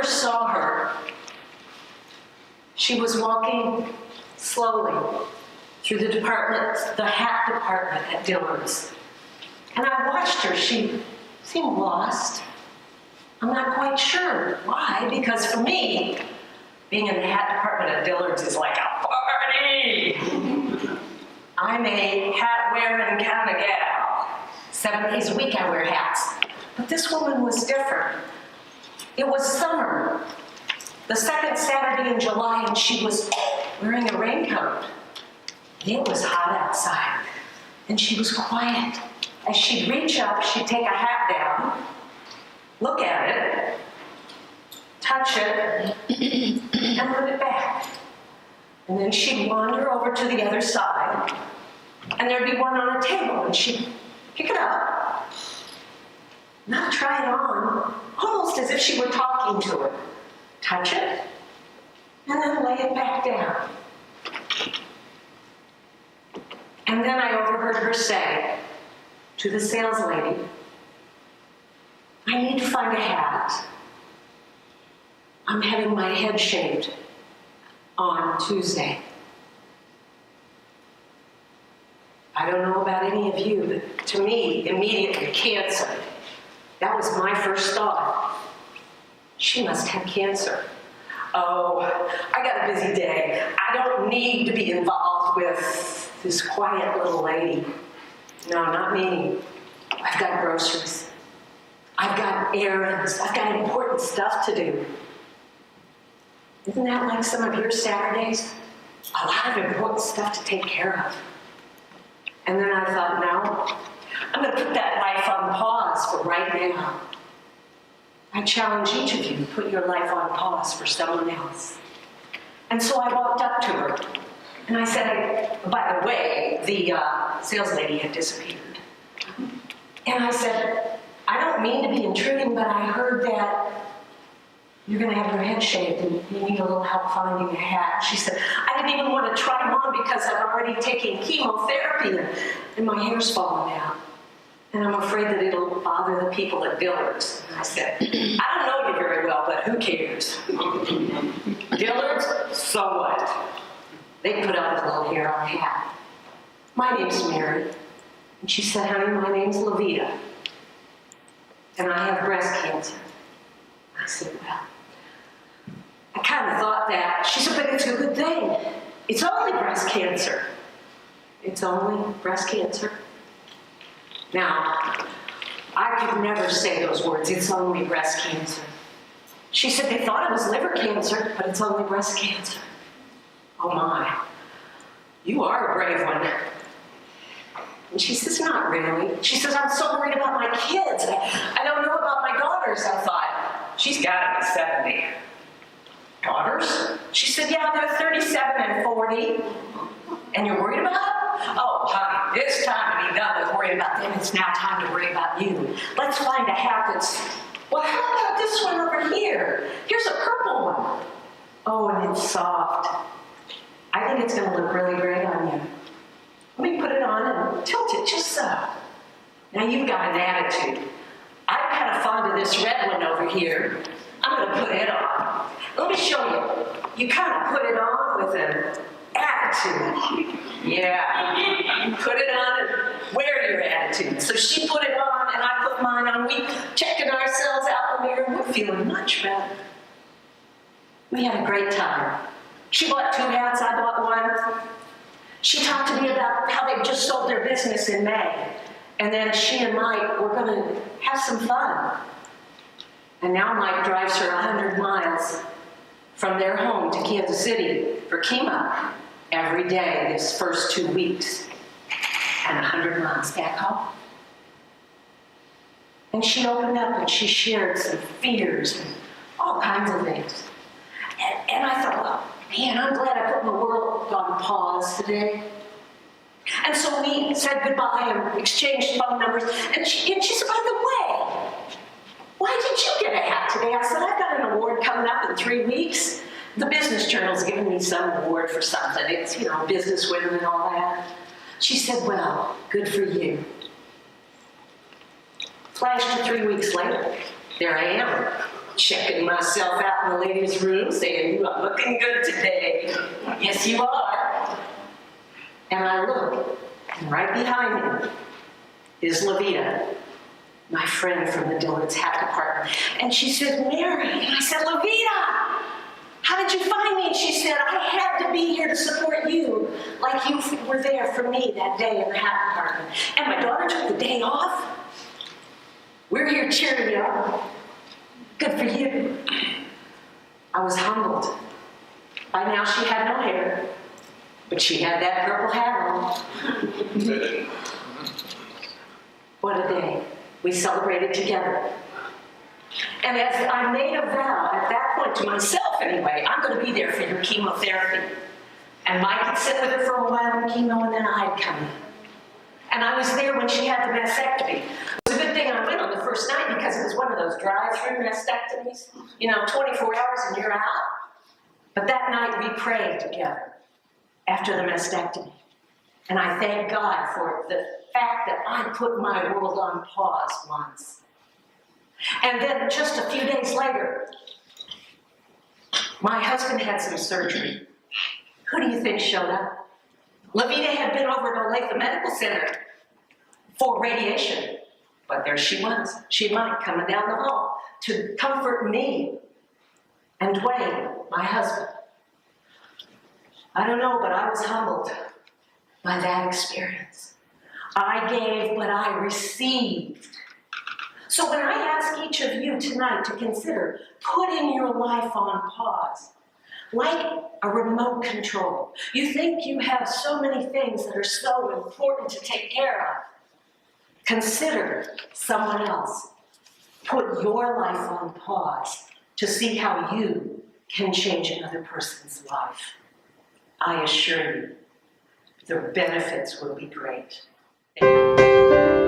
first saw her, she was walking slowly through the hat department at Dillard's. And I watched her. She seemed lost. I'm not quite sure why, because for me, being in the hat department at Dillard's is like a party. I'm a hat-wearing kind of gal. 7 days a week I wear hats. But this woman was different. It was summer, the second Saturday in July, and she was wearing a raincoat. It was hot outside, and she was quiet. As she'd reach up, she'd take a hat down, look at it, touch it, and put it back. And then she'd wander over to the other side, and there'd be one on a table, and she'd pick it up, not try it on, almost as if she were talking to it, touch it, and then lay it back down. And then I overheard her say to the sales lady, I need to find a hat. I'm having my head shaved on Tuesday. I don't know about any of you, but to me, immediately, cancer. That was my first thought. She must have cancer. Oh, I got a busy day. I don't need to be involved with this quiet little lady. No, not me. I've got groceries. I've got errands. I've got important stuff to do. Isn't that like some of your Saturdays? A lot of important stuff to take care of. And then I thought, no, I'm going to put that life on pause for right now. I challenge each of you to put your life on pause for someone else. And so I walked up to her, and I said, by the way, the sales lady had disappeared. And I said, I don't mean to be intruding, but I heard that you're going to have your head shaved and you need a little help finding a hat. She said, I didn't even want to try them on because I've already taken chemotherapy and my hair's falling out. And I'm afraid that it'll bother the people at Dillard's. And I said, I don't know you very well, but who cares? Dillard's, so what? They put up with a little hair on the hat. My name's Mary. And she said, honey, my name's Levita. And I have breast cancer. I said, well, I kind of thought that. She said, but it's a good thing. It's only breast cancer. It's only breast cancer. Now, I could never say those words, it's only breast cancer. She said they thought it was liver cancer, but it's only breast cancer. Oh my, you are a brave one. And she says, not really. She says, I'm so worried about my kids. I don't know about my daughters. I thought, she's got to be 70. Daughters? She said, yeah, they're 37 and 40. And you're worried about them? Oh, honey, it's time to be done with worrying about them. It's now time to worry about you. Let's find a hat that's, well, how about this one over here? Here's a purple one. Oh, and it's soft. I think it's going to look really great on you. Let me put it on and tilt it just so. Now you've got an attitude. I'm kind of fond of this red one over here. I'm going to put it on. Let me show you. You kind of put it on with an attitude. Yeah. You put it on and wear your attitude. So she put it on and I put mine on. We checking ourselves out in the mirror. We're feeling much better. We had a great time. She bought 2 hats. I bought one. She talked to me about how they just sold their business in May. And then she and Mike were going to have some fun. And now Mike drives her 100 miles from their home to Kansas City for chemo every day this first 2 weeks. And 100 miles back home. And she opened up and she shared some fears and all kinds of things. And I thought, well, man, I'm glad I put my world on pause today. And so we said goodbye and exchanged phone numbers. And she said, by the way, why did you get a hat today? I said, I've got an award coming up in 3 weeks. The Business Journal's giving me some award for something. It's, you know, business women and all that. She said, well, good for you. Flash to 3 weeks later. There I am. checking myself out in the ladies' room, saying, "You are looking good today." "Yes, you are." And I look, and right behind me is Levita, my friend from the Dillard's hat department. And she said, "Mary." And I said, "Levita, how did you find me?" And she said, "I had to be here to support you, like you were there for me that day in the hat department. And my daughter took the day off. We're here cheering you up. Good for you." I was humbled. By now she had no hair, but she had that purple hat on. What a day. We celebrated together. And as I made a vow at that point to myself anyway, I'm going to be there for your chemotherapy. And Mike had sit with her for a while in chemo, and then I'd come in. And I was there when she had the mastectomy. It was a good thing I went on the first night because it was one of those drive-through mastectomies. 24 hours and you're out. But that night we prayed together after the mastectomy. And I thank God for the fact that I put my world on pause once. And then just a few days later, my husband had some surgery. Who do you think showed up? Levita had been over at Olathe Medical Center for radiation. But there she was. She might coming down the hall to comfort me and Dwayne, my husband. I don't know, but I was humbled by that experience. I gave, but I received. So when I ask each of you tonight to consider putting your life on pause, like a remote control, you think you have so many things that are so important to take care of. Consider someone else. Put your life on pause to see how you can change another person's life. I assure you, the benefits will be great. Thank you.